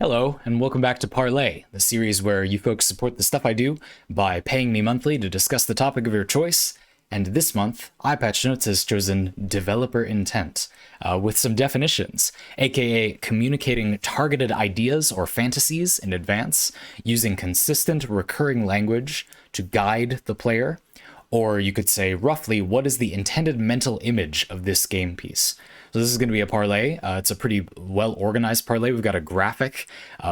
Hello, and welcome back to Parley, the series where you folks support the stuff I do by paying me monthly to discuss the topic of your choice. And this month, EyePatchNotes has chosen developer intent with some definitions, aka communicating targeted ideas or fantasies in advance using consistent recurring language to guide the player. Or you could say roughly, what is the intended mental image of this game piece? So this is going to be a parlay. It's a pretty well-organized parlay. We've got a graphic,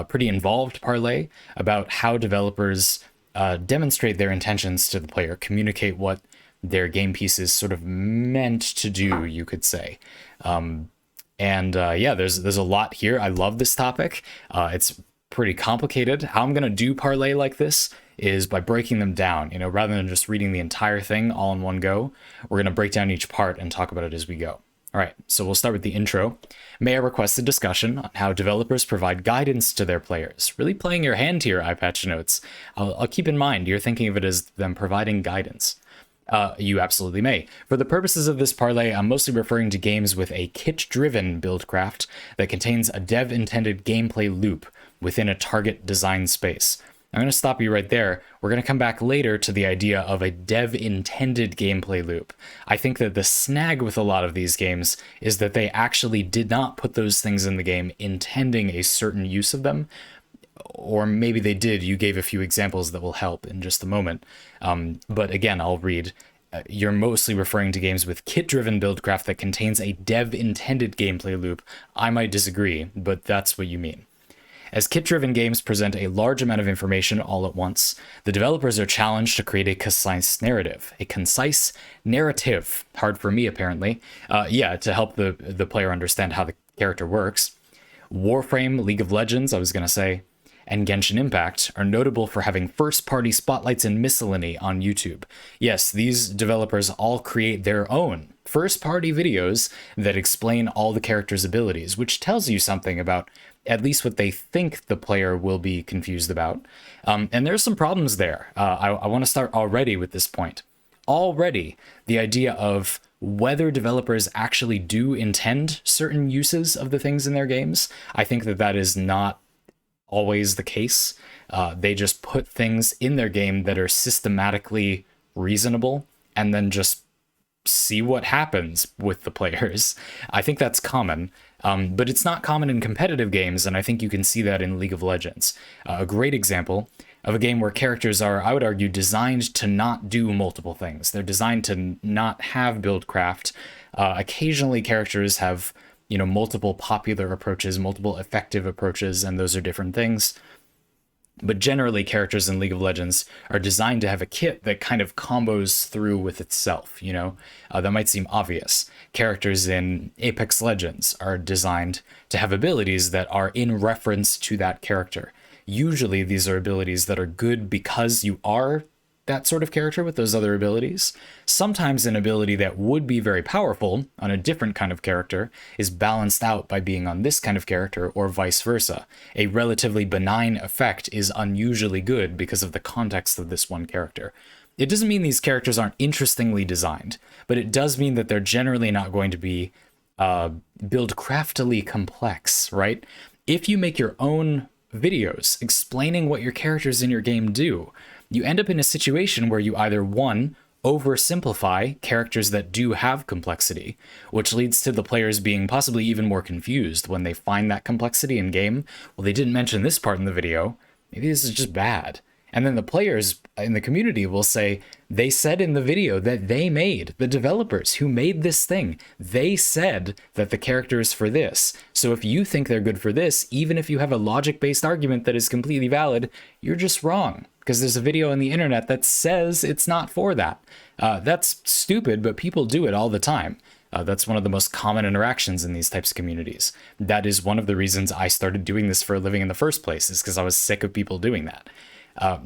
pretty involved parlay about how developers demonstrate their intentions to the player, communicate what their game piece is sort of meant to do, you could say. Yeah, there's a lot here. I love this topic. It's pretty complicated. How I'm going to do parlay like this is by breaking them down, rather than just reading the entire thing all in one go. We're going to break down each part and talk about it as we go. All right, so we'll start with the intro. May I request a discussion on how developers provide guidance to their players? Really playing your hand here, EyePatchNotes. I'll keep in mind, you're thinking of it as them providing guidance. You absolutely may. For the purposes of this parlay, I'm mostly referring to games with a kit-driven buildcraft that contains a dev-intended gameplay loop within a target design space. I'm going to stop you right there. We're going to come back later to the idea of a dev-intended gameplay loop. I think that the snag with a lot of these games is that they actually did not put those things in the game intending a certain use of them. Or maybe they did. You gave a few examples that will help in just a moment. But again, I'll read. You're mostly referring to games with kit-driven buildcraft that contains a dev-intended gameplay loop. I might disagree, but that's what you mean. As kit-driven games present a large amount of information all at once, the developers are challenged to create a concise narrative. A concise narrative. Hard for me, apparently. To help the player understand how the character works. Warframe, League of Legends, I was going to say, and Genshin Impact are notable for having first-party spotlights and miscellany on YouTube. Yes, these developers all create their own first-party videos that explain all the characters' abilities, which tells you something about at least what they think the player will be confused about. And there's some problems there. I want to start already with this point. Already, the idea of whether developers actually do intend certain uses of the things in their games, I think that is not always the case. They just put things in their game that are systematically reasonable and then just see what happens with the players. I think that's common, but it's not common in competitive games, and I think you can see that in League of Legends. A great example of a game where characters are, I would argue, designed to not do multiple things. They're designed to not have buildcraft. Occasionally characters have multiple popular approaches, multiple effective approaches, and those are different things. But generally, characters in League of Legends are designed to have a kit that kind of combos through with itself, that might seem obvious. Characters in Apex Legends are designed to have abilities that are in reference to that character. Usually, these are abilities that are good because you are that sort of character with those other abilities. Sometimes an ability that would be very powerful on a different kind of character is balanced out by being on this kind of character, or vice versa. A relatively benign effect is unusually good because of the context of this one character. It doesn't mean these characters aren't interestingly designed, but it does mean that they're generally not going to be build craftily complex, right? If you make your own videos explaining what your characters in your game do, you end up in a situation where you either, one, oversimplify characters that do have complexity, which leads to the players being possibly even more confused when they find that complexity in game. Well, they didn't mention this part in the video. Maybe this is just bad. And then the players in the community will say, they said in the video that they made, the developers who made this thing, they said that the character is for this. So if you think they're good for this, even if you have a logic-based argument that is completely valid, you're just wrong. Because there's a video on the internet that says it's not for that. That's stupid, but people do it all the time. That's one of the most common interactions in these types of communities. That is one of the reasons I started doing this for a living in the first place, is because I was sick of people doing that.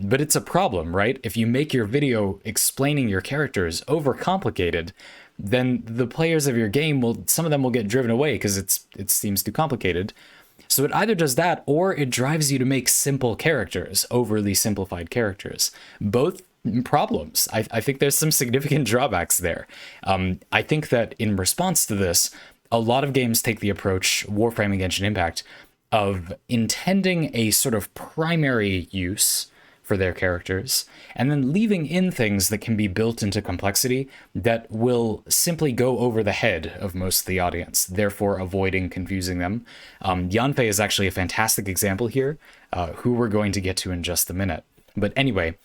But it's a problem, right? If you make your video explaining your characters overcomplicated, then the players of your game some of them will get driven away because it seems too complicated. So it either does that, or it drives you to make simple characters, overly simplified characters. Both problems. I think there's some significant drawbacks there. I think that in response to this, a lot of games take the approach, Warframe and Genshin Impact, of intending a sort of primary use for their characters, and then leaving in things that can be built into complexity that will simply go over the head of most of the audience, therefore avoiding confusing them. Yanfei is actually a fantastic example here, who we're going to get to in just a minute. But anyway,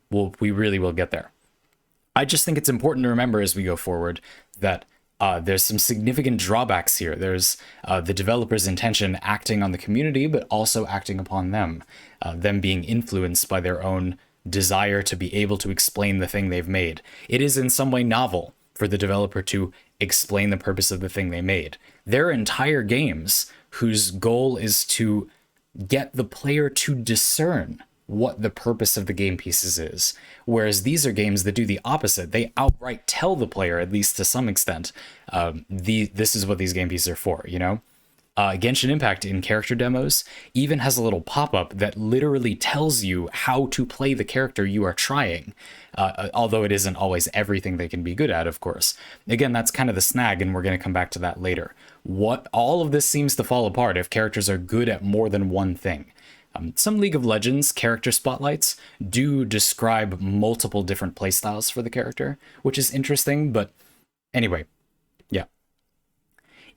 we really will get there. I just think it's important to remember as we go forward that there's some significant drawbacks here. There's the developer's intention acting on the community, but also acting upon them being influenced by their own desire to be able to explain the thing they've made. It is in some way novel for the developer to explain the purpose of the thing they made. There are entire games whose goal is to get the player to discern what the purpose of the game pieces is. Whereas these are games that do the opposite. They outright tell the player, at least to some extent, this is what these game pieces are for, you know? Genshin Impact in character demos even has a little pop-up that literally tells you how to play the character you are trying, although it isn't always everything they can be good at, of course. Again, that's kind of the snag, and we're going to come back to that later. All of this seems to fall apart if characters are good at more than one thing. Some League of Legends character spotlights do describe multiple different playstyles for the character, which is interesting, but anyway, yeah.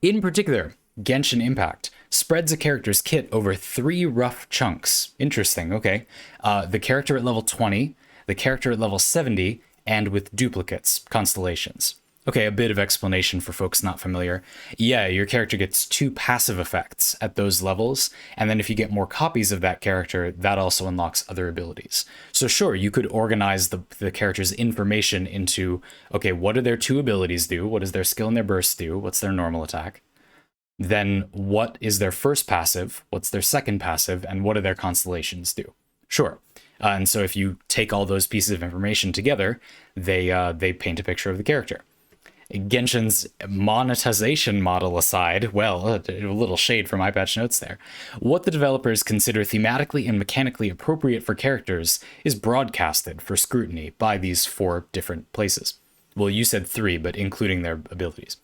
In particular, Genshin Impact spreads a character's kit over 3 rough chunks. Interesting, okay. The character at level 20, the character at level 70, and with duplicates, constellations. Okay, a bit of explanation for folks not familiar. Yeah, your character gets 2 passive effects at those levels, and then if you get more copies of that character, that also unlocks other abilities. So sure, you could organize the character's information into, okay, what do their 2 abilities do? What does their skill and their burst do? What's their normal attack? Then what is their first passive? What's their second passive? And what do their constellations do? Sure. And so if you take all those pieces of information together, they paint a picture of the character. Genshin's monetization model aside, well, a little shade from EyePatchNotes there, what the developers consider thematically and mechanically appropriate for characters is broadcasted for scrutiny by these 4 different places. Well, you said 3, but including their abilities.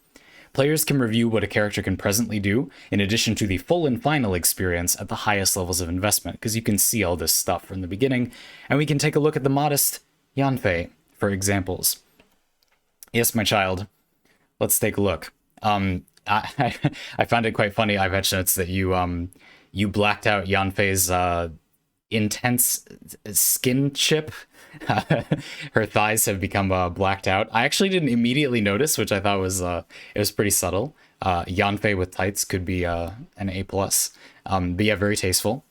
Players can review what a character can presently do, in addition to the full and final experience at the highest levels of investment, because you can see all this stuff from the beginning, and we can take a look at the modest Yanfei for examples. Yes, my child. Let's take a look. I found it quite funny, EyePatchNotes, that you blacked out Yanfei's intense skin chip. Her thighs have become blacked out. I actually didn't immediately notice, which I thought was it was pretty subtle. Yanfei with tights could be an A+. But yeah, very tasteful.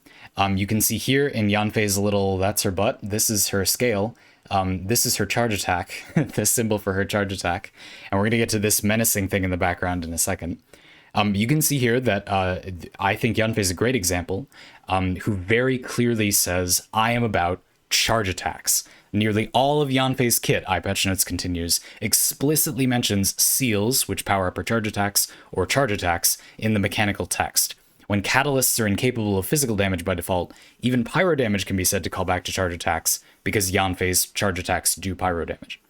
You can see here in Yanfei's little, that's her butt. This is her scale. This is her charge attack, the symbol for her charge attack. And we're going to get to this menacing thing in the background in a second. You can see here that I think Yanfei is a great example, who very clearly says, I am about charge attacks. Nearly all of Yanfei's kit, EyePatchNotes continues, explicitly mentions seals, which power up her charge attacks, or charge attacks, in the mechanical text. When catalysts are incapable of physical damage by default, even pyro damage can be said to call back to charge attacks, because Yanfei's charge attacks do pyro damage.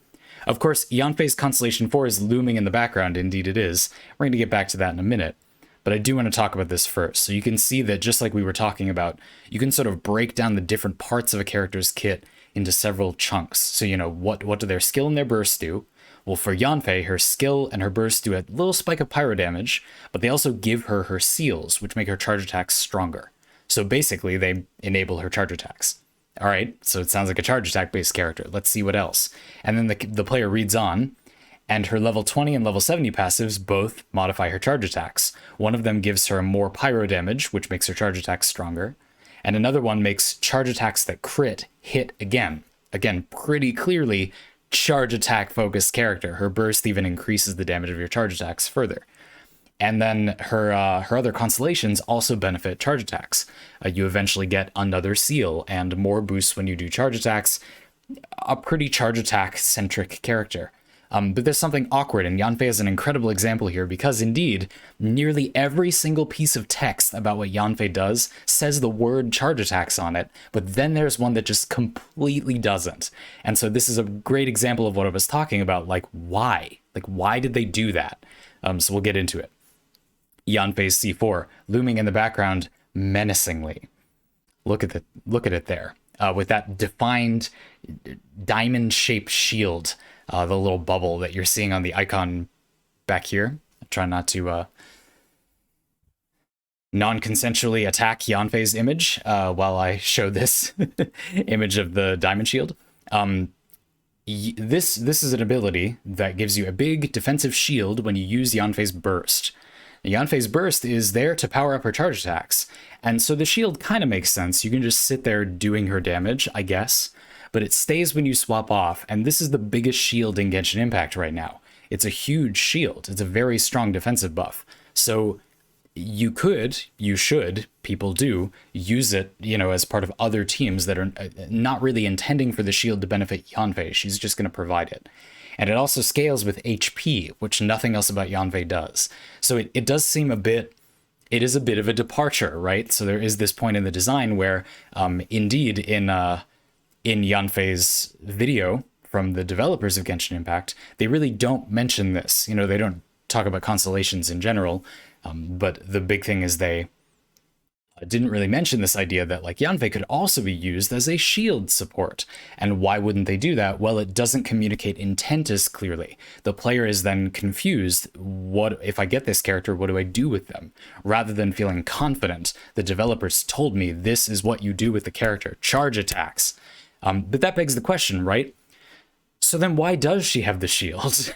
Of course, Yanfei's Constellation 4 is looming in the background, indeed it is. We're going to get back to that in a minute. But I do want to talk about this first. So you can see that just like we were talking about, you can sort of break down the different parts of a character's kit into several chunks. So, you know, what do their skill and their burst do? Well, for Yanfei, her skill and her burst do a little spike of pyro damage, but they also give her her seals, which make her charge attacks stronger. So basically, they enable her charge attacks. All right, so it sounds like a charge attack based character. Let's see what else. And then the player reads on, and her level 20 and level 70 passives both modify her charge attacks. One of them gives her more pyro damage, which makes her charge attacks stronger. And another one makes charge attacks that crit hit again. Again, pretty clearly charge attack focused character. Her burst even increases the damage of your charge attacks further. And then her other constellations also benefit charge attacks. You eventually get another seal and more boosts when you do charge attacks. A pretty charge attack centric character. But there's something awkward, and Yanfei is an incredible example here because indeed, nearly every single piece of text about what Yanfei does says the word charge attacks on it, but then there's one that just completely doesn't. And so this is a great example of what I was talking about, like why? Like why did they do that? So we'll get into it. Yanfei's C4 looming in the background menacingly. Look at it there, with that defined diamond-shaped shield, the little bubble that you're seeing on the icon back here. Try not to non-consensually attack Yanfei's image while I show this image of the diamond shield. This is an ability that gives you a big defensive shield when you use Yanfei's burst. Yanfei's burst is there to power up her charge attacks, and so the shield kind of makes sense. You can just sit there doing her damage, I guess, but it stays when you swap off, and this is the biggest shield in Genshin Impact right now. It's a huge shield. It's a very strong defensive buff. So you should, people do, use it, as part of other teams that are not really intending for the shield to benefit Yanfei. She's just going to provide it. And it also scales with HP, which nothing else about Yanfei does. So it does seem it is a bit of a departure, right? So there is this point in the design where, indeed, in Yanfei's video from the developers of Genshin Impact, they really don't mention this. They don't talk about constellations in general, but the big thing is they didn't really mention this idea that Yanfei could also be used as a shield support. And why wouldn't they do that? Well, it doesn't communicate intent as clearly. The player is then confused. What if I get this character, what do I do with them? Rather than feeling confident, the developers told me this is what you do with the character, charge attacks. But that begs the question, right? So then why does she have the shield?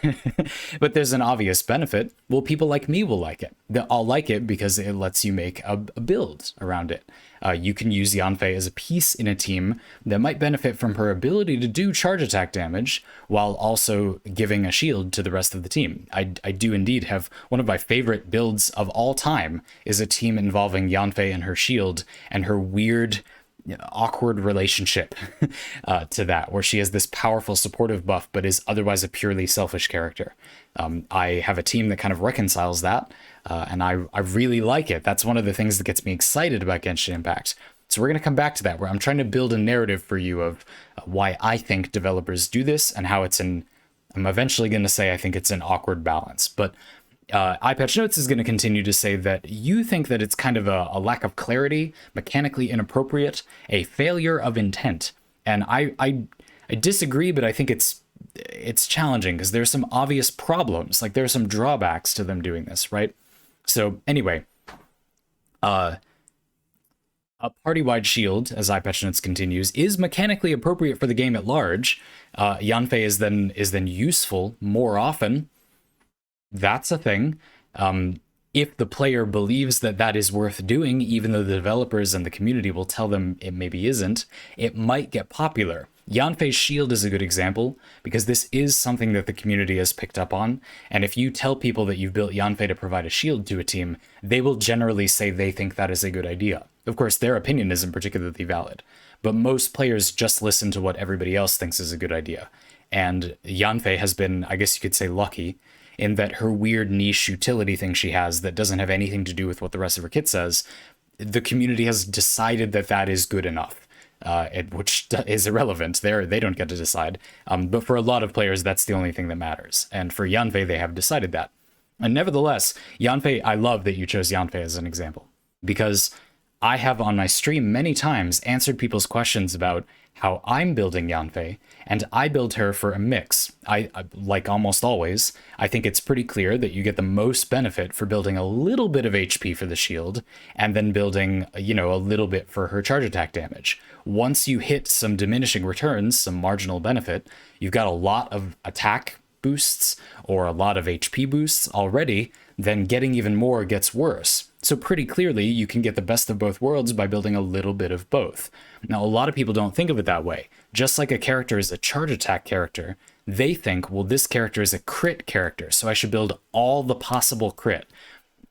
But there's an obvious benefit. Well, people like me will like it. I'll like it because it lets you make a build around it. You can use Yanfei as a piece in a team that might benefit from her ability to do charge attack damage while also giving a shield to the rest of the team. I do indeed have one of my favorite builds of all time is a team involving Yanfei and her shield and her weird awkward relationship to that, where she has this powerful supportive buff but is otherwise a purely selfish character. I have a team that kind of reconciles that, and I really like it. That's one of the things that gets me excited about Genshin Impact. So we're going to come back to that, where I'm trying to build a narrative for you of why I think developers do this and how I'm eventually going to say I think it's an awkward balance. But EyePatchNotes is going to continue to say that you think that it's kind of a lack of clarity, mechanically inappropriate, a failure of intent. And I disagree, but I think it's challenging because there's some obvious problems. There are some drawbacks to them doing this, right? So anyway, a party-wide shield, as EyePatchNotes continues, is mechanically appropriate for the game at large. Yanfei is then useful more often. That's a thing. If the player believes that is worth doing, even though the developers and the community will tell them it maybe isn't, it might get popular. Yanfei's shield is a good example, because this is something that the community has picked up on, and if you tell people that you've built Yanfei to provide a shield to a team, they will generally say they think that is a good idea. Of course, their opinion isn't particularly valid, but most players just listen to what everybody else thinks is a good idea. And Yanfei has been, I guess you could say, lucky, in that her weird niche utility thing she has that doesn't have anything to do with what the rest of her kit says, the community has decided that is good enough, which is irrelevant. They don't get to decide. But for a lot of players, that's the only thing that matters. And for Yanfei, they have decided that. And nevertheless, Yanfei, I love that you chose Yanfei as an example, because I have on my stream many times answered people's questions about how I'm building Yanfei, and I build her for a mix. I like almost always, I think it's pretty clear that you get the most benefit for building a little bit of HP for the shield, and then building, a little bit for her charge attack damage. Once you hit some diminishing returns, some marginal benefit, you've got a lot of attack boosts or a lot of HP boosts already, then getting even more gets worse. So pretty clearly, you can get the best of both worlds by building a little bit of both. Now, a lot of people don't think of it that way. Just like a character is a charge attack character, they think, well, this character is a crit character, so I should build all the possible crit.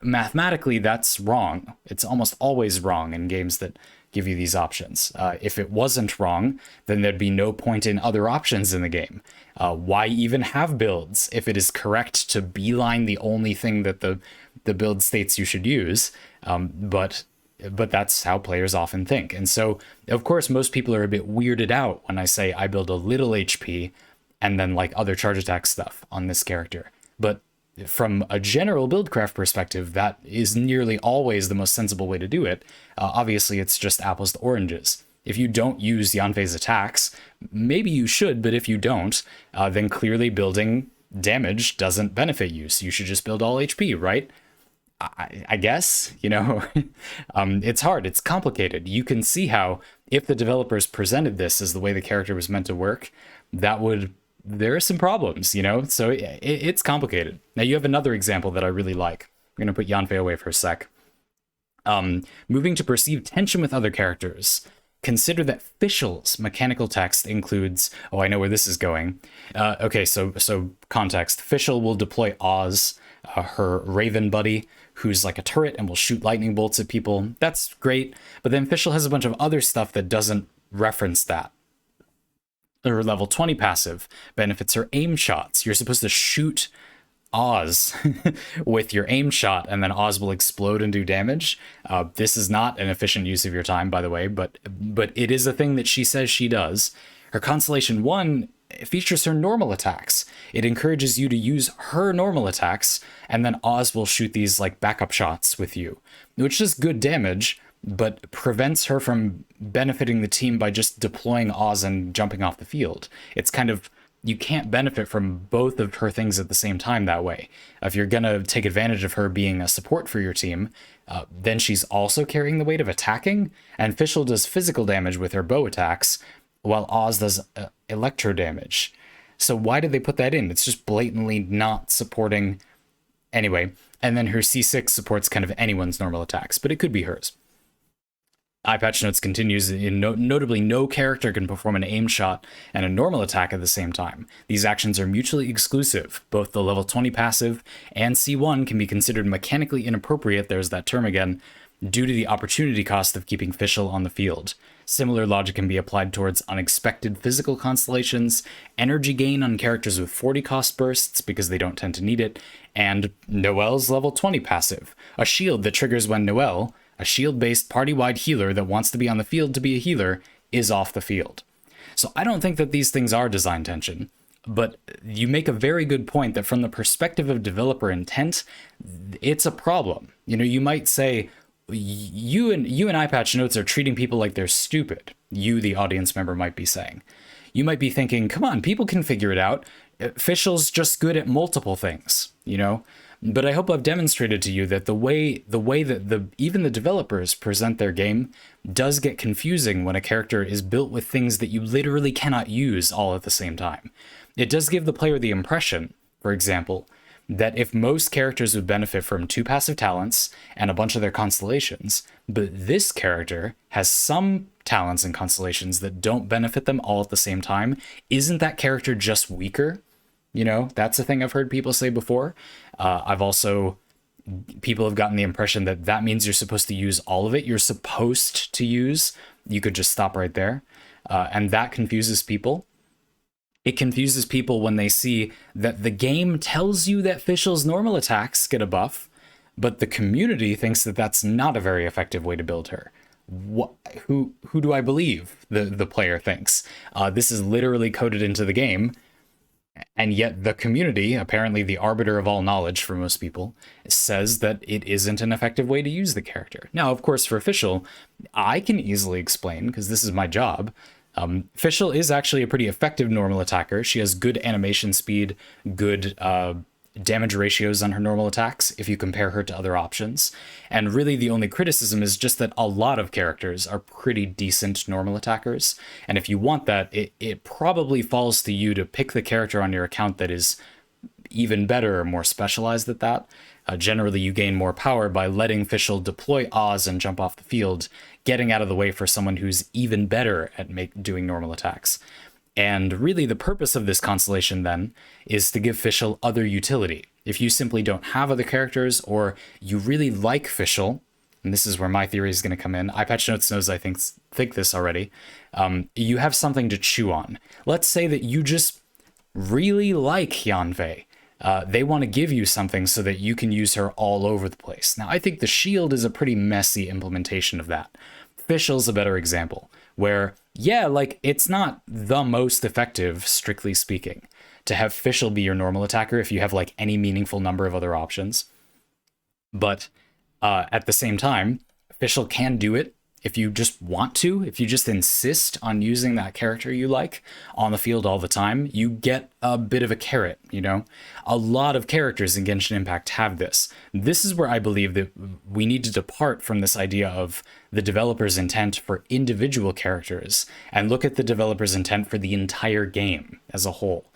Mathematically, that's wrong. It's almost always wrong in games that give you these options. If it wasn't wrong, then there'd be no point in other options in the game. Why even have builds if it is correct to beeline the only thing that the build states you should use? But that's how players often think. And so, of course, most people are a bit weirded out when I say I build a little HP and then other charge attack stuff on this character. But from a general buildcraft perspective, that is nearly always the most sensible way to do it. Obviously, it's just apples to oranges. If you don't use Yanfei's attacks, maybe you should, but if you don't, then clearly building damage doesn't benefit you. So you should just build all HP, right? I guess, it's hard. It's complicated. You can see how if the developers presented this as the way the character was meant to work, there are some problems, so it's complicated. Now you have another example that I really like. I'm going to put Yanfei away for a sec. Moving to perceive tension with other characters. Consider that Fischl's mechanical text includes, oh, I know where this is going. Okay, so context. Fischl will deploy Oz, her Raven buddy, who's like a turret and will shoot lightning bolts at people. That's great. But then Fischl has a bunch of other stuff that doesn't reference that. Her level 20 passive benefits her aim shots. You're supposed to shoot Oz with your aim shot, and then Oz will explode and do damage. This is not an efficient use of your time, by the way, but it is a thing that she says she does. Her Constellation 1 features her normal attacks. It encourages you to use her normal attacks, and then Oz will shoot these like backup shots with you, which is good damage, but prevents her from benefiting the team by just deploying Oz and jumping off the field. It's kind of, you can't benefit from both of her things at the same time that way. If you're going to take advantage of her being a support for your team, then she's also carrying the weight of attacking, and Fischl does physical damage with her bow attacks, while Oz does electro damage. So why did they put that in? It's just blatantly not supporting. Anyway, and then her C6 supports kind of anyone's normal attacks, but it could be hers. EyePatchNotes continues, notably no character can perform an aim shot and a normal attack at the same time. These actions are mutually exclusive. Both the level 20 passive and C1 can be considered mechanically inappropriate, there's that term again, due to the opportunity cost of keeping Fischl on the field. Similar logic can be applied towards unexpected physical constellations, energy gain on characters with 40 cost bursts because they don't tend to need it, and Noelle's level 20 passive, a shield that triggers when Noelle, a shield-based party-wide healer that wants to be on the field to be a healer, is off the field. So I don't think that these things are design tension, but you make a very good point that from the perspective of developer intent, it's a problem. You might say, you and EyePatchNotes are treating people like they're stupid. You, the audience member, might be saying. You might be thinking, come on, people can figure it out. Fischl's just good at multiple things, But I hope I've demonstrated to you that the way that even the developers present their game does get confusing when a character is built with things that you literally cannot use all at the same time. It does give the player the impression, for example, that if most characters would benefit from 2 passive talents and a bunch of their constellations, but this character has some talents and constellations that don't benefit them all at the same time, isn't that character just weaker? That's a thing I've heard people say before. People have gotten the impression that means you're supposed to use all of it. You're supposed to use, you could just stop right there. And that confuses people. It confuses people when they see that the game tells you that Fischl's normal attacks get a buff, but the community thinks that that's not a very effective way to build her. Who do I believe? The player thinks. This is literally coded into the game. And yet the community, apparently the arbiter of all knowledge for most people, says that it isn't an effective way to use the character. Now, of course, for Fischl, I can easily explain, because this is my job. Fischl is actually a pretty effective normal attacker. She has good animation speed, good damage ratios on her normal attacks if you compare her to other options. And really the only criticism is just that a lot of characters are pretty decent normal attackers. And if you want that, it probably falls to you to pick the character on your account that is even better or more specialized at that. Generally, you gain more power by letting Fischl deploy Oz and jump off the field, getting out of the way for someone who's even better at doing normal attacks. And really the purpose of this constellation then is to give Fischl other utility. If you simply don't have other characters, or you really like Fischl, and this is where my theory is going to come in, EyePatchNotes knows I think this already, you have something to chew on. Let's say that you just really like Yanfei. They want to give you something so that you can use her all over the place. Now, I think the shield is a pretty messy implementation of that. Fischl's a better example, where, yeah, like, it's not the most effective, strictly speaking. to have Fischl be your normal attacker if you have like any meaningful number of other options. But at the same time, Fischl can do it if you just want to, if you just insist on using that character you like on the field all the time, you get a bit of a carrot, you know? A lot of characters in Genshin Impact have this. This is where I believe that we need to depart from this idea of the developer's intent for individual characters and look at the developer's intent for the entire game as a whole.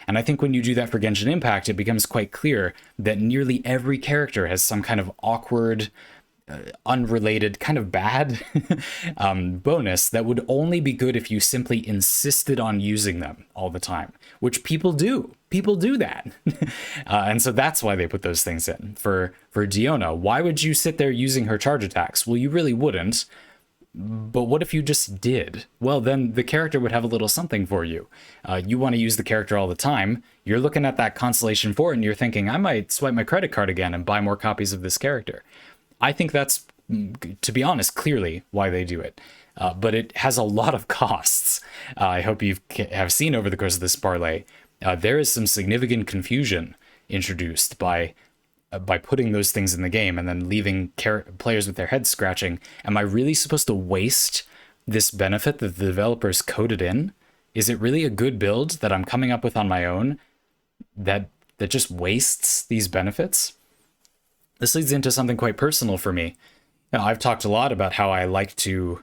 And I think when you do that for Genshin Impact, it becomes quite clear that nearly every character has some kind of awkward, unrelated, kind of bad bonus that would only be good if you simply insisted on using them all the time, which people do. People do that. And so that's why they put those things in. For Diona, why would you sit there using her charge attacks? Well, you really wouldn't. But what if you just did? Well, then the character would have a little something for you. You want to use the character all the time. You're looking at that Constellation 4 and you're thinking, I might swipe my credit card again and buy more copies of this character. I think that's, to be honest, clearly why they do it. But it has a lot of costs. I hope you have seen over the course of this parlay. There is some significant confusion introduced by putting those things in the game and then leaving players with their heads scratching. Am I really supposed to waste this benefit that the developers coded in? Is it really a good build that I'm coming up with on my own that just wastes these benefits? This leads into something quite personal for me. Now, I've talked a lot about how I like to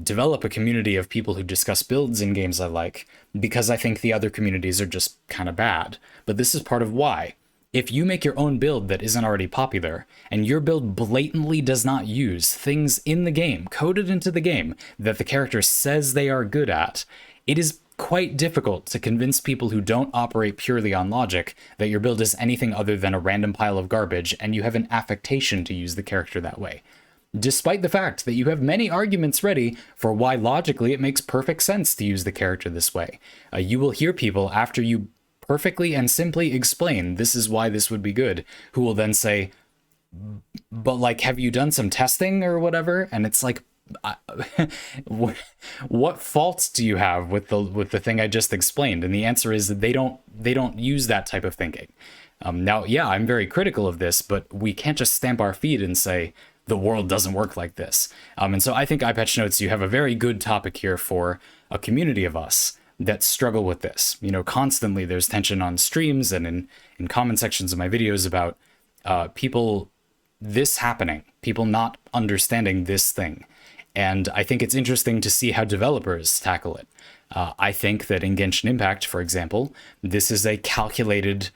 develop a community of people who discuss builds in games I like, because I think the other communities are just kind of bad. But this is part of why. If you make your own build that isn't already popular, and your build blatantly does not use things in the game, coded into the game, that the character says they are good at, it is quite difficult to convince people who don't operate purely on logic that your build is anything other than a random pile of garbage and you have an affectation to use the character that way. Despite the fact that you have many arguments ready for why logically it makes perfect sense to use the character this way. You will hear people after you perfectly and simply explain this is why this would be good, who will then say, but like, have you done some testing or whatever? And it's like, what faults do you have with the thing I just explained? And the answer is that they don't use that type of thinking. Now, yeah, I'm very critical of this, but we can't just stamp our feet and say the world doesn't work like this. And so I think EyePatchNotes, you have a very good topic here for a community of us that struggle with this. You know, constantly there's tension on streams and in comment sections of my videos about people not understanding this thing. And I think it's interesting to see how developers tackle it. I think that in Genshin Impact, for example, this is a calculated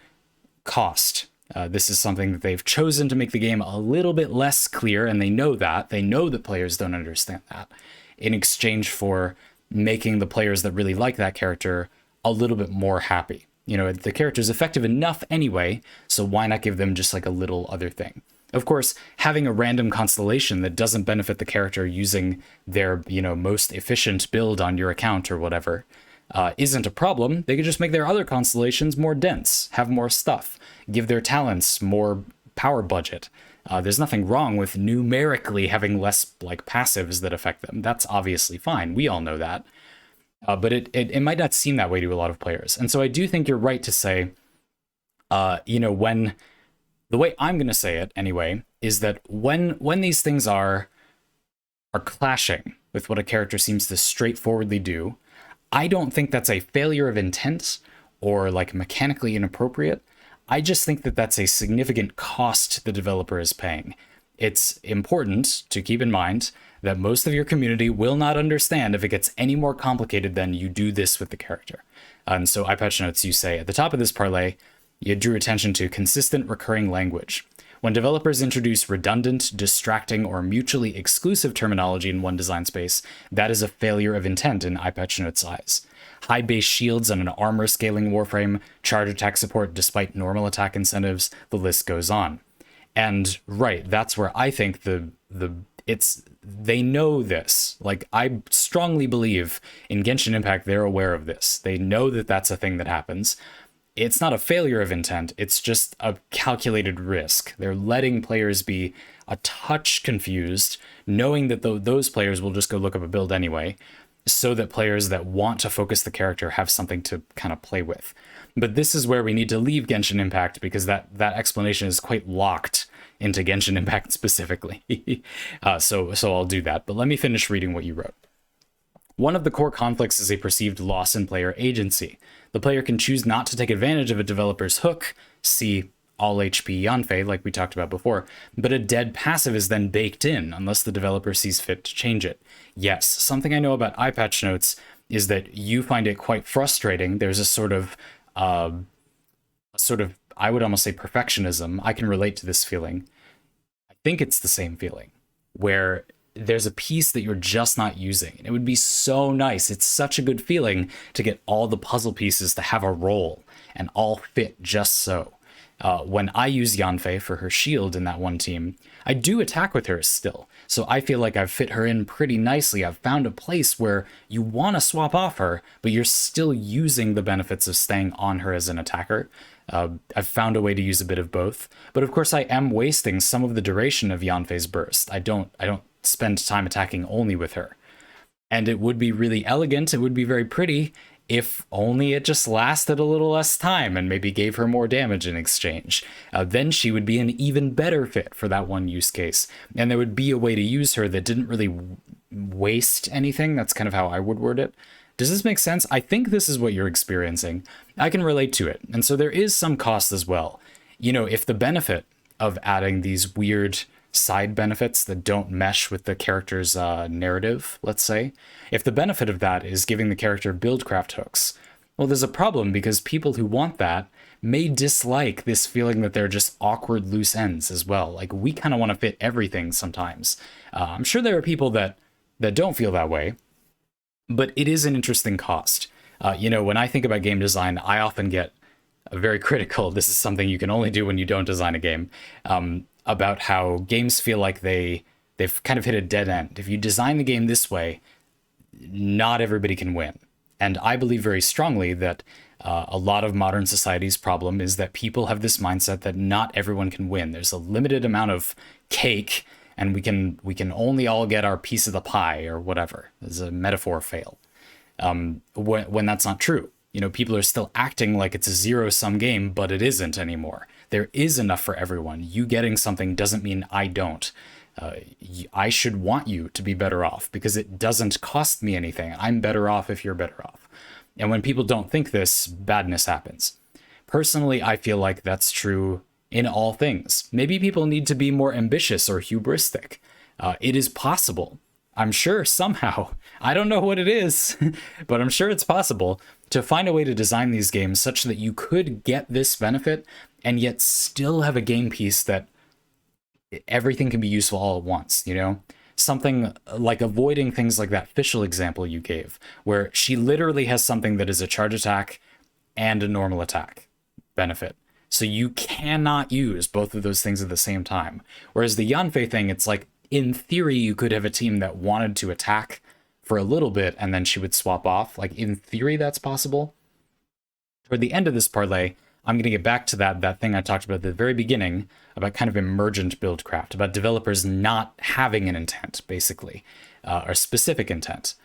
cost. This is something that they've chosen to make the game a little bit less clear, and they know that. They know that players don't understand that, in exchange for making the players that really like that character a little bit more happy. You know, the character's effective enough anyway, so why not give them just like a little other thing? Of course, having a random constellation that doesn't benefit the character using their, most efficient build on your account or whatever, isn't a problem. They could just make their other constellations more dense, have more stuff, give their talents more power budget. There's nothing wrong with numerically having less passives that affect them. That's obviously fine. We all know that. But it might not seem that way to a lot of players. And so I do think you're right to say, when the way I'm going to say it anyway, is that when these things are clashing with what a character seems to straightforwardly do, I don't think that's a failure of intent or mechanically inappropriate. I just think that that's a significant cost the developer is paying. It's important to keep in mind that most of your community will not understand if it gets any more complicated than you do this with the character. And so EyePatchNotes, you say at the top of this parlay, you drew attention to consistent recurring language. When developers introduce redundant, distracting, or mutually exclusive terminology in one design space, that is a failure of intent in EyePatchNotes' eyes. High base shields and an armor scaling warframe, charge attack support despite normal attack incentives, the list goes on. And right, that's where I think they know this. I strongly believe in Genshin Impact, they're aware of this. They know that that's a thing that happens. It's not a failure of intent, it's just a calculated risk. They're letting players be a touch confused, knowing that those players will just go look up a build anyway. so that players that want to focus the character have something to kind of play with. But this is where we need to leave Genshin Impact, because that explanation is quite locked into Genshin Impact specifically. So I'll do that. But let me finish reading what you wrote. One of the core conflicts is a perceived loss in player agency. The player can choose not to take advantage of a developer's hook, see all HP Yanfei, like we talked about before, but a dead passive is then baked in unless the developer sees fit to change it. Yes, something I know about EyePatchNotes is that you find it quite frustrating. There's a sort of, I would almost say perfectionism. I can relate to this feeling. I think it's the same feeling, where there's a piece that you're just not using. It would be so nice. It's such a good feeling to get all the puzzle pieces to have a role and all fit just so. When I use Yanfei for her shield in that one team, I do attack with her still. So I feel like I've fit her in pretty nicely. I've found a place where you want to swap off her, but you're still using the benefits of staying on her as an attacker. I've found a way to use a bit of both. But of course I am wasting some of the duration of Yanfei's burst. I don't spend time attacking only with her. And it would be really elegant, it would be very pretty, if only it just lasted a little less time and maybe gave her more damage in exchange. Then she would be an even better fit for that one use case. And there would be a way to use her that didn't really waste anything. That's kind of how I would word it. Does this make sense? I think this is what you're experiencing. I can relate to it. And so there is some cost as well. You know, if the benefit of adding these weird side benefits that don't mesh with the character's narrative, let's say, if the benefit of that is giving the character buildcraft hooks, well, there's a problem, because people who want that may dislike this feeling that they're just awkward loose ends as well. Like, we kind of want to fit everything sometimes. I'm sure there are people that don't feel that way, but it is an interesting cost. You know, when I think about game design, I often get very critical. This is something you can only do when you don't design a game. About how games feel like they've kind of hit a dead end. If you design the game this way, not everybody can win. And I believe very strongly that a lot of modern society's problem is that people have this mindset that not everyone can win. There's a limited amount of cake, and we can only all get our piece of the pie, or whatever. As a metaphor fail. When that's not true. You know, people are still acting like it's a zero-sum game, but it isn't anymore. There is enough for everyone. You getting something doesn't mean I don't. I should want you to be better off, because it doesn't cost me anything. I'm better off if you're better off. And when people don't think this, badness happens. Personally, I feel like that's true in all things. Maybe people need to be more ambitious or hubristic. It is possible. I'm sure somehow, I don't know what it is, but I'm sure it's possible to find a way to design these games such that you could get this benefit and yet still have a game piece that everything can be useful all at once, you know? Something like avoiding things like that Fischl example you gave, where she literally has something that is a charge attack and a normal attack benefit. So you cannot use both of those things at the same time. Whereas the Yanfei thing, it's like, in theory, you could have a team that wanted to attack for a little bit and then she would swap off. Like, in theory, that's possible. Toward the end of this parlay, I'm going to get back to that thing I talked about at the very beginning, about kind of emergent buildcraft, about developers not having an intent, basically, or specific intent.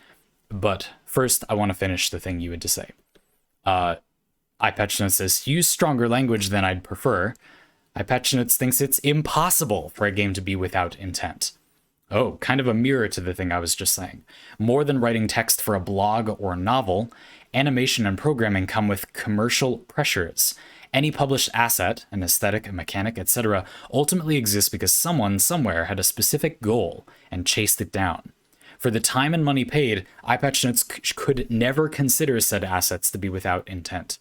But first, I want to finish the thing you had to say. EyePatchNotes says, use stronger language than I'd prefer. EyePatchNotes thinks it's impossible for a game to be without intent. Oh, kind of a mirror to the thing I was just saying. More than writing text for a blog or a novel, animation and programming come with commercial pressures. Any published asset, an aesthetic, a mechanic, etc., ultimately exists because someone somewhere had a specific goal and chased it down. For the time and money paid, EyePatchNotes could never consider said assets to be without intent.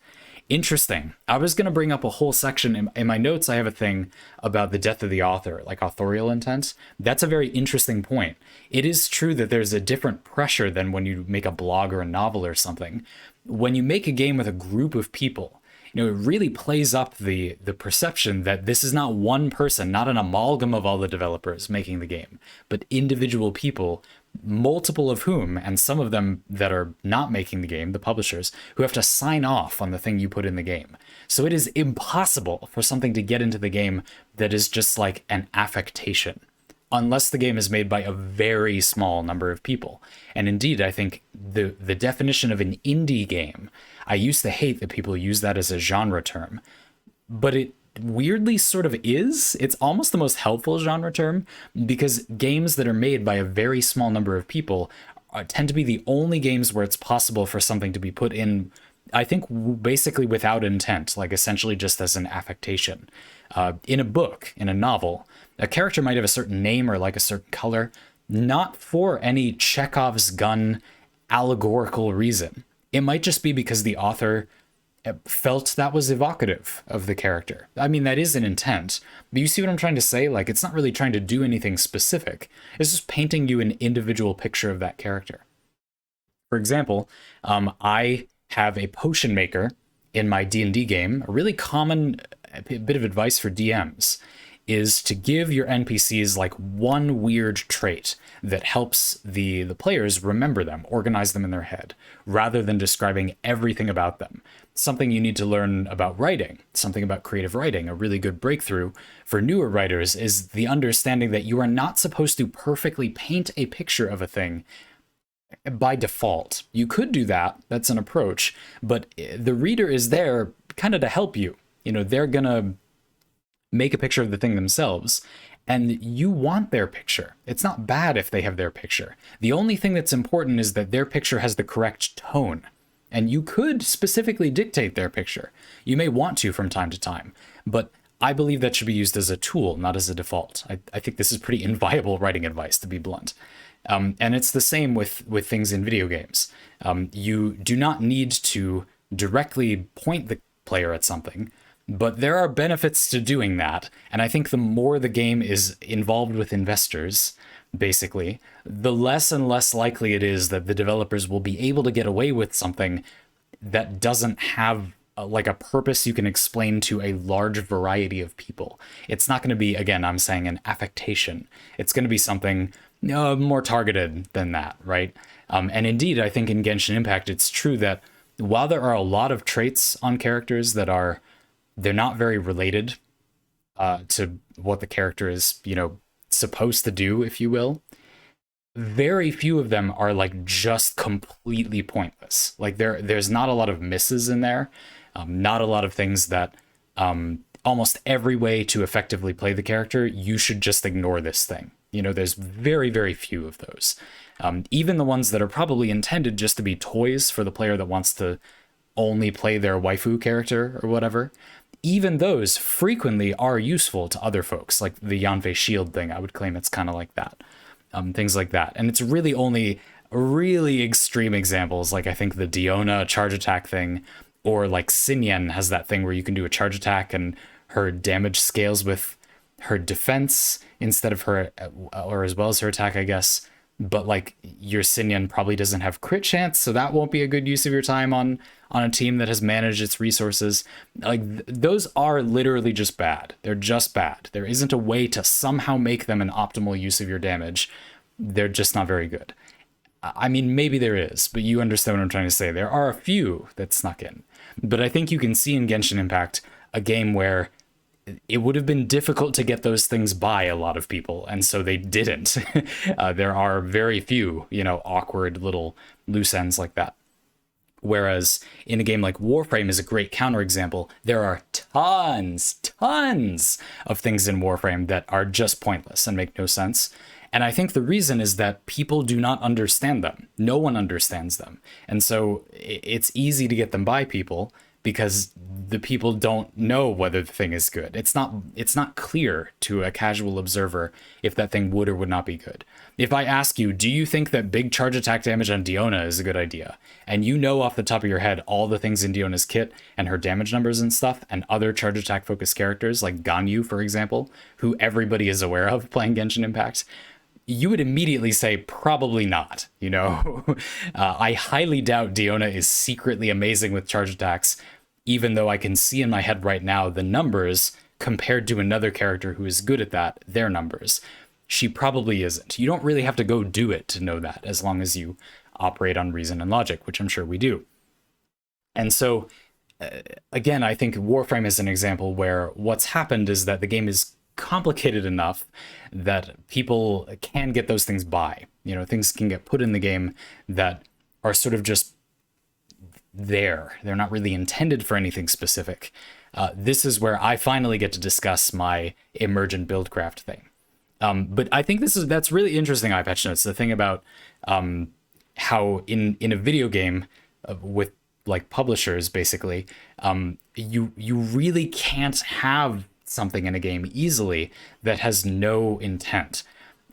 Interesting. I was going to bring up a whole section. In my notes, I have a thing about the death of the author, like authorial intent. That's a very interesting point. It is true that there's a different pressure than when you make a blog or a novel or something. When you make a game with a group of people, you know, it really plays up the perception that this is not one person, not an amalgam of all the developers making the game, but individual people, multiple of whom, and some of them that are not making the game, the publishers, who have to sign off on the thing you put in the game. So it is impossible for something to get into the game that is just like an affectation. unless the game is made by a very small number of people. And indeed, I think the definition of an indie game, I used to hate that people use that as a genre term, but it weirdly sort of is. It's almost the most helpful genre term, because games that are made by a very small number of people tend to be the only games where it's possible for something to be put in, I think, basically without intent, like essentially just as an affectation. In a book, in a novel, a character might have a certain name or like a certain color, not for any Chekhov's gun allegorical reason. It might just be because the author felt that was evocative of the character. I mean, that is an intent, but you see what I'm trying to say? Like, it's not really trying to do anything specific. It's just painting you an individual picture of that character. For example, I have a potion maker in my D&D game. A really common bit of advice for DMs is to give your NPCs like one weird trait that helps the players remember them, organize them in their head, rather than describing everything about them. Something you need to learn about writing, something about creative writing. A really good breakthrough for newer writers is the understanding that you are not supposed to perfectly paint a picture of a thing by default. You could do that, that's an approach, but the reader is there kind of to help you. You know, they're gonna make a picture of the thing themselves, and you want their picture. It's not bad if they have their picture. The only thing that's important is that their picture has the correct tone, and you could specifically dictate their picture. You may want to from time to time, but I believe that should be used as a tool, not as a default. I think this is pretty inviolable writing advice, to be blunt. And it's the same with things in video games. You do not need to directly point the player at something, but there are benefits to doing that. And I think the more the game is involved with investors, basically, the less and less likely it is that the developers will be able to get away with something that doesn't have like a purpose you can explain to a large variety of people. It's not going to be, again, I'm saying an affectation. It's going to be something more targeted than that, right? And indeed, I think in Genshin Impact, it's true that while there are a lot of traits on characters that they're not very related to what the character is, supposed to do, if you will, very few of them are like just completely pointless. Like there's not a lot of misses in there, not a lot of things that almost every way to effectively play the character, you should just ignore this thing. There's very, very few of those. Even the ones that are probably intended just to be toys for the player that wants to only play their waifu character or whatever, even those frequently are useful to other folks, like the Yanfei shield thing. I would claim it's kind of like that. Things like that. And it's really only really extreme examples, like I think the Diona charge attack thing, or like Xinyan has that thing where you can do a charge attack and her damage scales with her defense instead of her, or as well as her attack, I guess. But like your Xinyan probably doesn't have crit chance, so that won't be a good use of your time on a team that has managed its resources. Like those are literally just bad. They're just bad. There isn't a way to somehow make them an optimal use of your damage. They're just not very good. I mean, maybe there is, but you understand what I'm trying to say. There are a few that snuck in. But I think you can see in Genshin Impact a game where it would have been difficult to get those things by a lot of people, and so they didn't. There are very few, awkward little loose ends like that. Whereas in a game like Warframe is a great counterexample, there are tons of things in Warframe that are just pointless and make no sense. And I think the reason is that people do not understand them. No one understands them. And so it's easy to get them by people because the people don't know whether the thing is good. It's not clear to a casual observer if that thing would or would not be good. If I ask you, do you think that big charge attack damage on Diona is a good idea? And you know off the top of your head all the things in Diona's kit and her damage numbers and stuff, and other charge attack focused characters like Ganyu, for example, who everybody is aware of playing Genshin Impact, you would immediately say probably not. I highly doubt Diona is secretly amazing with charge attacks, even though I can see in my head right now the numbers compared to another character who is good at that, their numbers. She probably isn't. You don't really have to go do it to know that, as long as you operate on reason and logic, which I'm sure we do. And so, again, I think Warframe is an example where what's happened is that the game is complicated enough that people can get those things by. You know, things can get put in the game that are sort of just there. They're not really intended for anything specific. This is where I finally get to discuss my emergent buildcraft thing. But I think that's really interesting, EyePatchNotes, the thing about how in a video game with like publishers, basically, you really can't have something in a game easily that has no intent.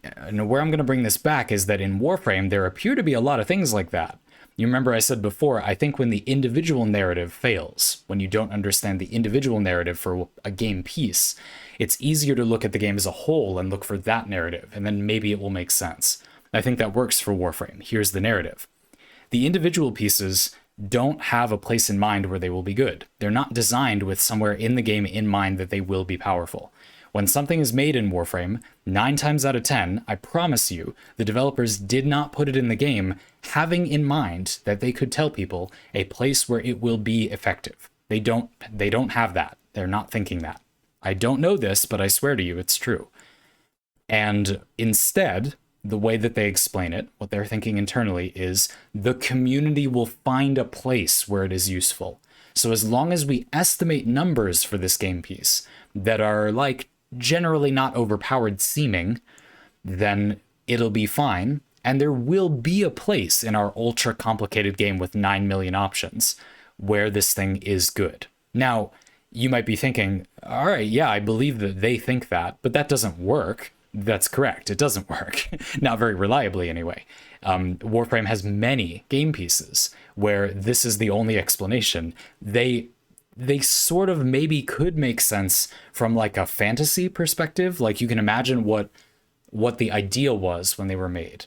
And where I'm going to bring this back is that in Warframe, there appear to be a lot of things like that. You remember I said before, I think when the individual narrative fails, when you don't understand the individual narrative for a game piece, it's easier to look at the game as a whole and look for that narrative, and then maybe it will make sense. I think that works for Warframe. Here's the narrative. The individual pieces don't have a place in mind where they will be good. They're not designed with somewhere in the game in mind that they will be powerful. When something is made in Warframe, 9 times out of 10, I promise you, the developers did not put it in the game having in mind that they could tell people a place where it will be effective. They don't have that. They're not thinking that. I don't know this, but I swear to you, it's true. And instead, the way that they explain it, what they're thinking internally is the community will find a place where it is useful. So as long as we estimate numbers for this game piece that are like generally not overpowered seeming, then it'll be fine. And there will be a place in our ultra complicated game with 9 million options where this thing is good. Now, you might be thinking, all right, yeah, I believe that they think that, but that doesn't work. That's correct. It doesn't work. Not very reliably anyway. Warframe has many game pieces where this is the only explanation. They sort of maybe could make sense from like a fantasy perspective. Like you can imagine what the ideal was when they were made,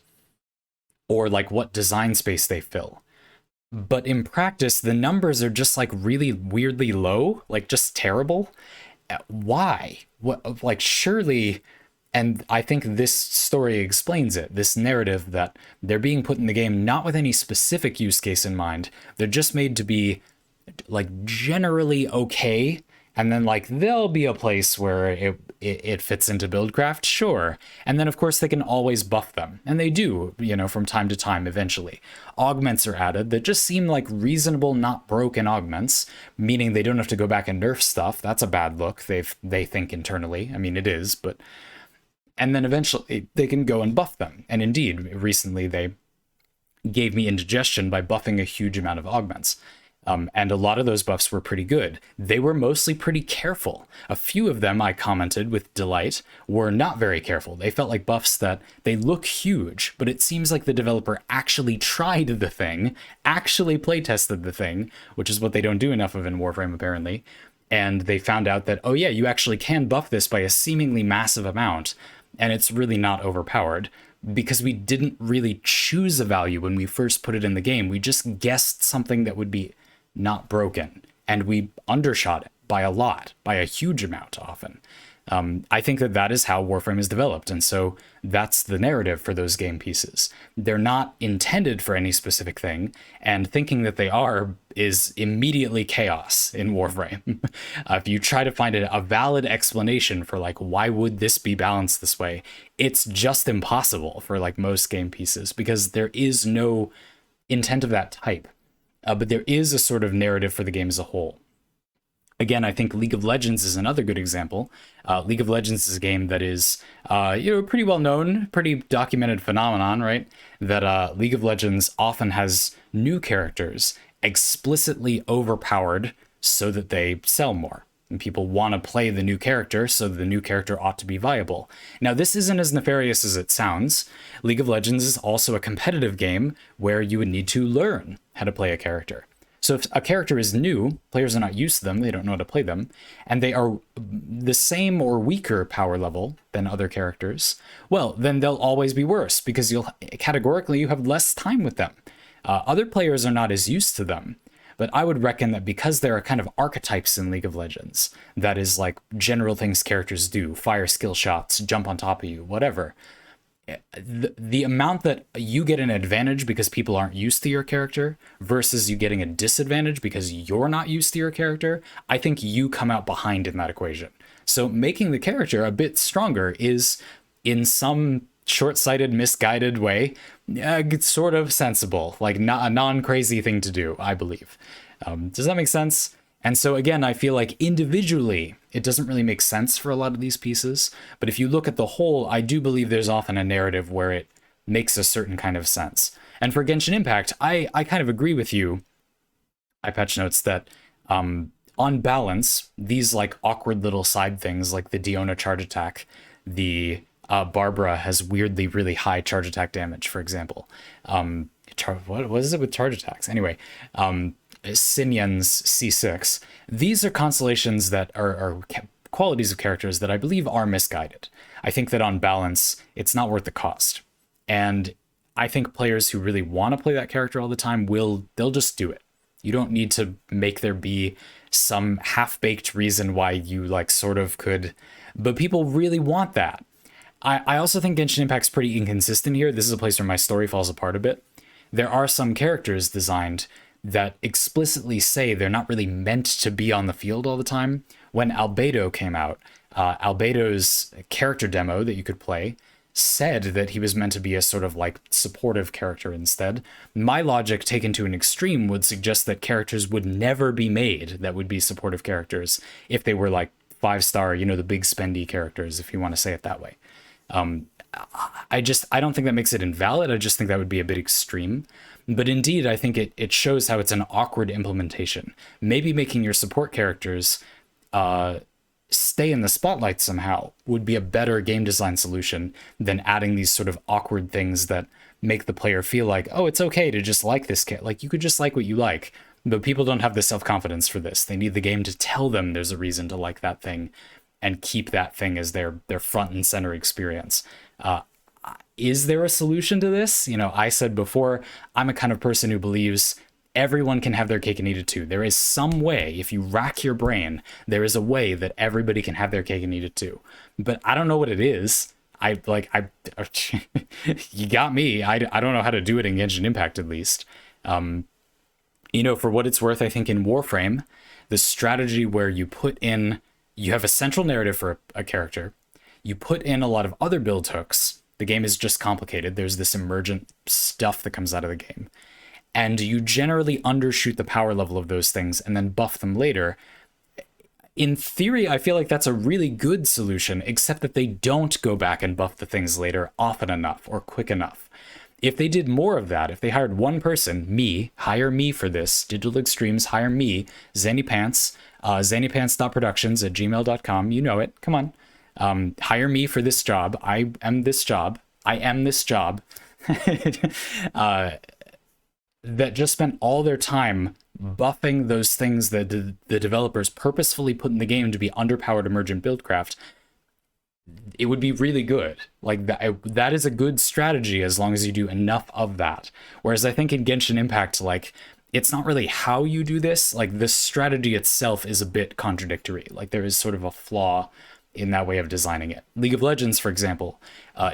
or like what design space they fill. But in practice, the numbers are just like really weirdly low, like just terrible. Why? What? Like surely. And I think this story explains it, this narrative that they're being put in the game not with any specific use case in mind. They're just made to be like generally okay. And then like there'll be a place where it fits into Buildcraft, sure. And then of course they can always buff them. And they do, you know, from time to time eventually. Augments are added that just seem like reasonable, not broken augments, meaning they don't have to go back and nerf stuff. That's a bad look, they think internally. I mean, it is, but... And then eventually they can go and buff them. And indeed, recently they gave me indigestion by buffing a huge amount of augments. And a lot of those buffs were pretty good. They were mostly pretty careful. A few of them, I commented with delight, were not very careful. They felt like buffs that they look huge, but it seems like the developer actually tried the thing, actually playtested the thing, which is what they don't do enough of in Warframe apparently. And they found out that, oh yeah, you actually can buff this by a seemingly massive amount. And it's really not overpowered because we didn't really choose a value when we first put it in the game. We just guessed something that would be not broken, and we undershot it by a lot, by a huge amount often. I think that is how Warframe is developed, and so that's the narrative for those game pieces. They're not intended for any specific thing, and thinking that they are is immediately chaos in Warframe. If you try to find a valid explanation for like why would this be balanced this way, it's just impossible for like most game pieces because there is no intent of that type. But there is a sort of narrative for the game as a whole. Again, I think League of Legends is another good example. League of Legends is a game that is, pretty well known, pretty documented phenomenon, right? That League of Legends often has new characters explicitly overpowered so that they sell more. And people want to play the new character, so the new character ought to be viable. Now, this isn't as nefarious as it sounds. League of Legends is also a competitive game where you would need to learn how to play a character. So if a character is new, players are not used to them, they don't know how to play them, and they are the same or weaker power level than other characters, well, then they'll always be worse because you have less time with them. Other players are not as used to them, but I would reckon that because there are kind of archetypes in League of Legends, that is like general things characters do, fire skill shots, jump on top of you, whatever. The amount that you get an advantage because people aren't used to your character versus you getting a disadvantage because you're not used to your character, I think you come out behind in that equation. So making the character a bit stronger is, in some short-sighted, misguided way, it's sort of sensible, like not a non-crazy thing to do, I believe. Does that make sense? And so again, I feel like individually, it doesn't really make sense for a lot of these pieces. But if you look at the whole, I do believe there's often a narrative where it makes a certain kind of sense. And for Genshin Impact, I kind of agree with you, EyePatchNotes, that on balance, these like awkward little side things like the Diona charge attack, the Barbara has weirdly really high charge attack damage, for example. What is it with charge attacks? Anyway, Sinyan's C6. These are constellations that are qualities of characters that I believe are misguided. I think that on balance, it's not worth the cost. And I think players who really want to play that character all the time they'll just do it. You don't need to make there be some half-baked reason why you like sort of could, but people really want that. I also think Genshin Impact's pretty inconsistent here. This is a place where my story falls apart a bit. There are some characters designed that explicitly say they're not really meant to be on the field all the time. When Albedo came out, Albedo's character demo that you could play said that he was meant to be a sort of like supportive character instead. My logic taken to an extreme would suggest that characters would never be made that would be supportive characters if they were like 5-star, the big spendy characters, if you want to say it that way. I don't think that makes it invalid. I just think that would be a bit extreme. But indeed, I think it shows how it's an awkward implementation. Maybe making your support characters stay in the spotlight somehow would be a better game design solution than adding these sort of awkward things that make the player feel like, oh, it's okay to just like this kid. Like, you could just like what you like. But people don't have the self-confidence for this. They need the game to tell them there's a reason to like that thing and keep that thing as their front and center experience. Is there a solution to this? I said before, I'm a kind of person who believes everyone can have their cake and eat it too. There is some way, if you rack your brain, there is a way that everybody can have their cake and eat it too. But I don't know what it is. You got me. I don't know how to do it in Genshin Impact, at least. For what it's worth, I think in Warframe, the strategy where you have a central narrative for a character, you put in a lot of other build hooks. The game is just complicated. There's this emergent stuff that comes out of the game. And you generally undershoot the power level of those things and then buff them later. In theory, I feel like that's a really good solution, except that they don't go back and buff the things later often enough or quick enough. If they did more of that, if they hired one person, hire me for this, Digital Extremes, hire me, Zanypants, zanypants.productions@gmail.com, you know it, come on. Hire me for this job. I am this job. That just spent all their time buffing those things that the developers purposefully put in the game to be underpowered emergent buildcraft. It would be really good. Like that is a good strategy as long as you do enough of that. Whereas I think in Genshin Impact, like, it's not really how you do this. Like, the strategy itself is a bit contradictory. Like, there is sort of a flaw in that way of designing it. League of Legends, for example,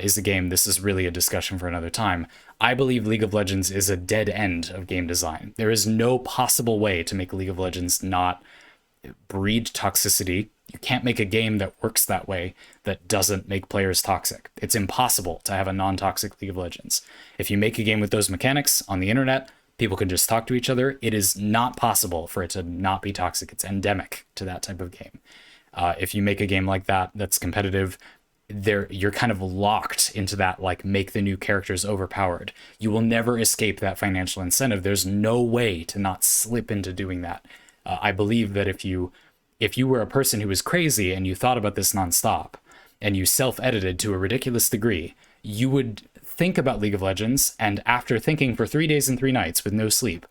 is a game, this is really a discussion for another time. I believe League of Legends is a dead end of game design. There is no possible way to make League of Legends not breed toxicity. You can't make a game that works that way that doesn't make players toxic. It's impossible to have a non-toxic League of Legends. If you make a game with those mechanics on the internet, people can just talk to each other. It is not possible for it to not be toxic. It's endemic to that type of game. If you make a game like that that's competitive, you're kind of locked into that, like, make the new characters overpowered. You will never escape that financial incentive. There's no way to not slip into doing that. I believe that if you were a person who was crazy and you thought about this nonstop and you self-edited to a ridiculous degree, you would think about League of Legends, and after thinking for 3 days and 3 nights with no sleep,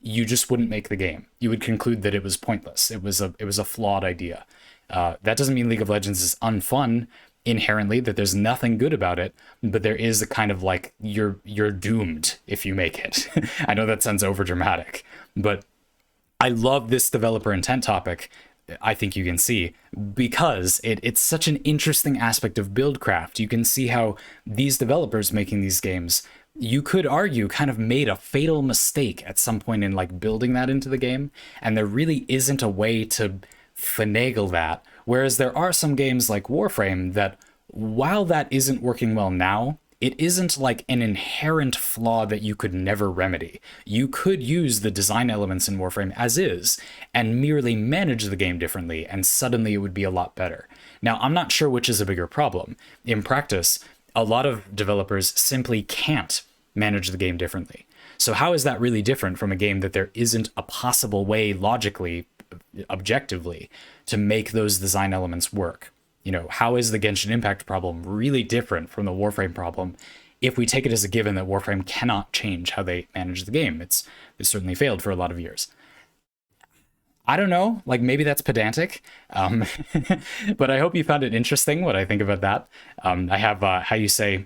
you just wouldn't make the game. You would conclude that it was pointless. It was a flawed idea. That doesn't mean League of Legends is unfun inherently, that there's nothing good about it, but there is a kind of like, you're doomed if you make it. I know that sounds overdramatic, but I love this developer intent topic. I think you can see, because it's such an interesting aspect of buildcraft. You can see how these developers making these games, you could argue, kind of made a fatal mistake at some point in like building that into the game, and there really isn't a way to finagle that Whereas there are some games like Warframe that, while that isn't working well now, it isn't like an inherent flaw that you could never remedy. You could use the design elements in Warframe as is and merely manage the game differently, and suddenly it would be a lot better. Now, I'm not sure which is a bigger problem. In practice, a lot of developers simply can't manage the game differently. So how is that really different from a game that there isn't a possible way logically, objectively, to make those design elements work? You know, how is the Genshin Impact problem really different from the Warframe problem if we take it as a given that Warframe cannot change how they manage the game? It's certainly failed for a lot of years. I don't know, like maybe that's pedantic, but I hope you found it interesting what I think about that. I have, how you say,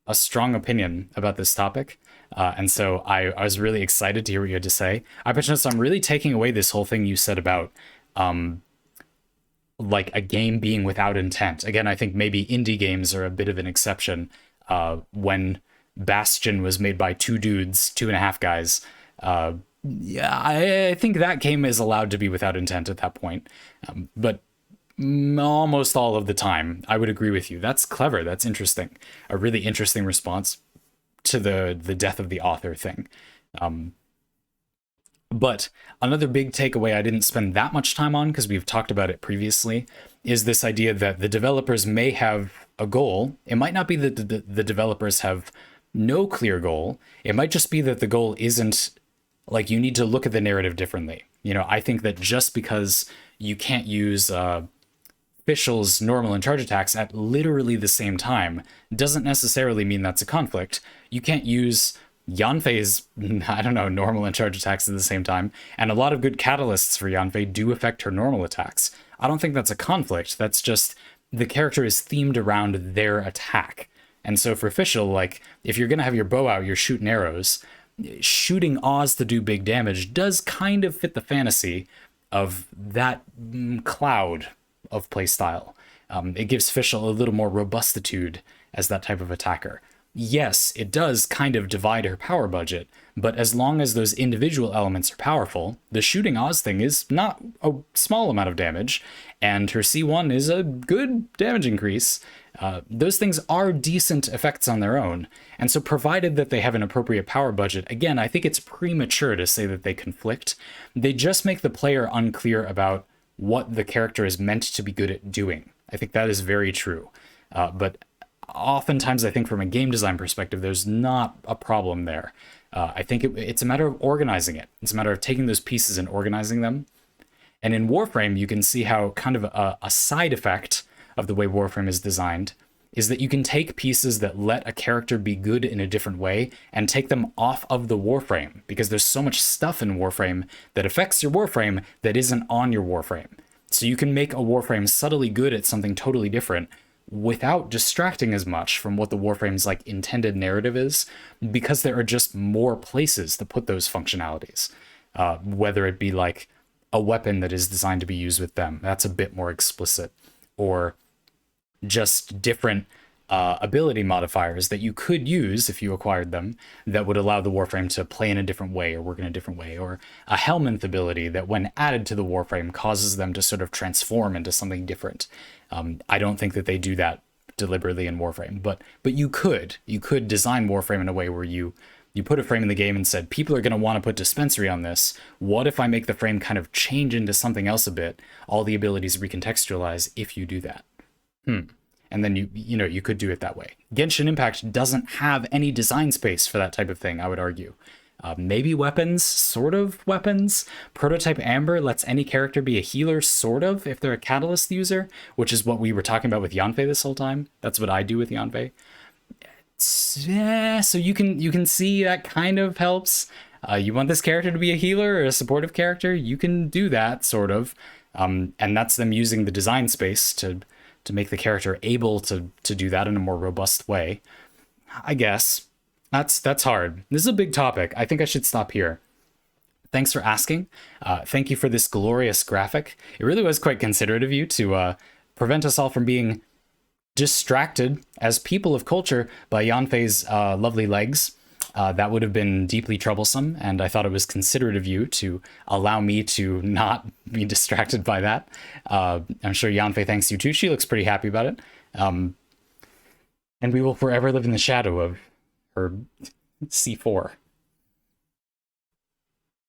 a strong opinion about this topic. And so I was really excited to hear what you had to say. EyePatchNotes, I'm really taking away this whole thing you said about like a game being without intent. Again, I think maybe indie games are a bit of an exception. When Bastion was made by two dudes, 2.5 guys, yeah, I think that game is allowed to be without intent at that point. But almost all of the time, I would agree with you. That's clever. That's interesting. A really interesting response to the death of the author thing. But another big takeaway I didn't spend that much time on, because we've talked about it previously, is this idea that the developers may have a goal. It might not be that the developers have no clear goal. It might just be that the goal isn't, like, you need to look at the narrative differently. You know, I think that just because you can't use Fischl's normal and charge attacks at literally the same time doesn't necessarily mean that's a conflict. You can't use Yanfei's, I don't know, normal and charge attacks at the same time, and a lot of good catalysts for Yanfei do affect her normal attacks. I don't think that's a conflict. That's just the character is themed around their attack. And so for Fischl, like, if you're gonna have your bow out, you're shooting arrows, shooting Oz to do big damage does kind of fit the fantasy of that cloud of playstyle. It gives Fischl a little more robustitude as that type of attacker. Yes, it does kind of divide her power budget, but as long as those individual elements are powerful, the shooting Oz thing is not a small amount of damage, and her C1 is a good damage increase. Those things are decent effects on their own, and so provided that they have an appropriate power budget, again, I think it's premature to say that they conflict. They just make the player unclear about what the character is meant to be good at doing. I think that is very true. But oftentimes, I think from a game design perspective, there's not a problem there. I think it's a matter of organizing it. It's a matter of taking those pieces and organizing them. And in Warframe, you can see how kind of a side effect of the way Warframe is designed is that you can take pieces that let a character be good in a different way and take them off of the Warframe, because there's so much stuff in Warframe that affects your Warframe that isn't on your Warframe. So you can make a Warframe subtly good at something totally different without distracting as much from what the Warframe's like intended narrative is, because there are just more places to put those functionalities. Whether it be like a weapon that is designed to be used with them, that's a bit more explicit, or just different ability modifiers that you could use if you acquired them that would allow the Warframe to play in a different way or work in a different way, or a Helminth ability that when added to the Warframe causes them to sort of transform into something different. I don't think that they do that deliberately in Warframe, but you could design Warframe in a way where you put a frame in the game and said, people are going to want to put dispensary on this. What if I make the frame kind of change into something else a bit? All the abilities recontextualize if you do that. And then you could do it that way. Genshin Impact doesn't have any design space for that type of thing, I would argue. Maybe weapons, sort of weapons. Prototype Amber lets any character be a healer, sort of, if they're a catalyst user, which is what we were talking about with Yanfei this whole time. That's what I do with Yanfei. So you can see that kind of helps. You want this character to be a healer or a supportive character, you can do that, sort of. And that's them using the design space to make the character able to do that in a more robust way. I guess. That's hard. This is a big topic. I think I should stop here. Thanks for asking. Thank you for this glorious graphic. It really was quite considerate of you to prevent us all from being distracted as people of culture by Yanfei's lovely legs. that would have been deeply troublesome, and I thought it was considerate of you to allow me to not be distracted by that. I'm sure Yanfei thanks you too. She looks pretty happy about it. And we will forever live in the shadow of her C4.